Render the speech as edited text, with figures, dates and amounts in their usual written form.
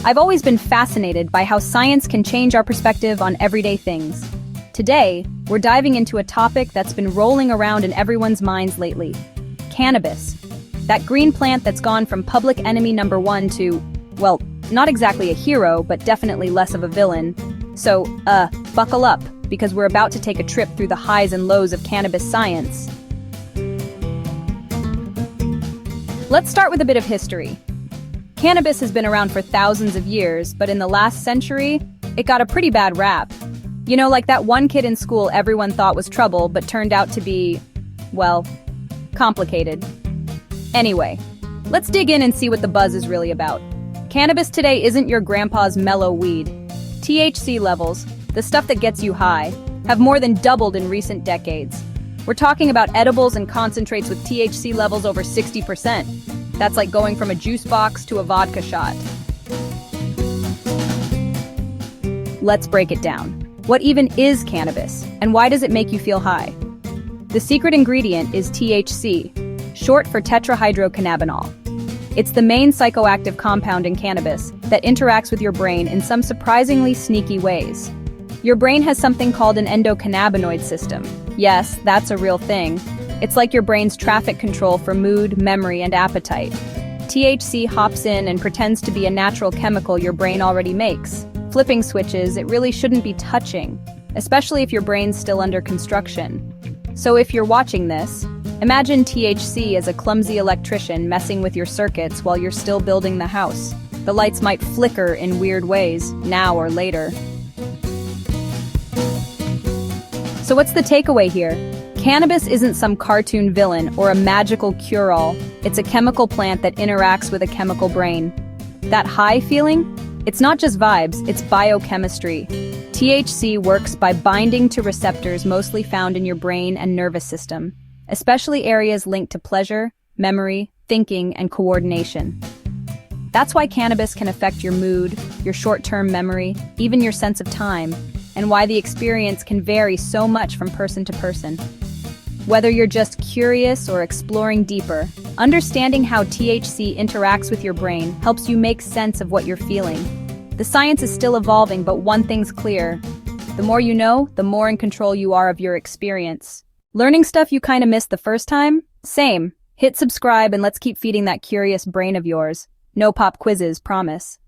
I've always been fascinated by how science can change our perspective on everyday things. Today, we're diving into a topic that's been rolling around in everyone's minds lately: cannabis. That green plant that's gone from public enemy number one to, well, not exactly a hero, but definitely less of a villain. So, buckle up, because we're about to take a trip through the highs and lows of cannabis science. Let's start with a bit of history. Cannabis has been around for thousands of years, but in the last century, it got a pretty bad rap. You know, like that one kid in school everyone thought was trouble, but turned out to be, well, complicated. Anyway, let's dig in and see what the buzz is really about. Cannabis today isn't your grandpa's mellow weed. THC levels, the stuff that gets you high, have more than doubled in recent decades. We're talking about edibles and concentrates with THC levels over 60%. That's like going from a juice box to a vodka shot. Let's break it down. What even is cannabis, and why does it make you feel high? The secret ingredient is THC, short for tetrahydrocannabinol. It's the main psychoactive compound in cannabis that interacts with your brain in some surprisingly sneaky ways. Your brain has something called an endocannabinoid system. Yes, that's a real thing. It's like your brain's traffic control for mood, memory, and appetite. THC hops in and pretends to be a natural chemical your brain already makes, flipping switches it really shouldn't be touching, especially if your brain's still under construction. So if you're watching this, imagine THC as a clumsy electrician messing with your circuits while you're still building the house. The lights might flicker in weird ways, now or later. So what's the takeaway here? Cannabis isn't some cartoon villain or a magical cure-all. It's a chemical plant that interacts with a chemical brain. That high feeling? It's not just vibes, it's biochemistry. THC works by binding to receptors mostly found in your brain and nervous system, especially areas linked to pleasure, memory, thinking, and coordination. That's why cannabis can affect your mood, your short-term memory, even your sense of time, and why the experience can vary so much from person to person. Whether you're just curious or exploring deeper, understanding how THC interacts with your brain helps you make sense of what you're feeling. The science is still evolving, but one thing's clear. The more you know, the more in control you are of your experience. Learning stuff you kinda missed the first time? Same. Hit subscribe and let's keep feeding that curious brain of yours. No pop quizzes, promise.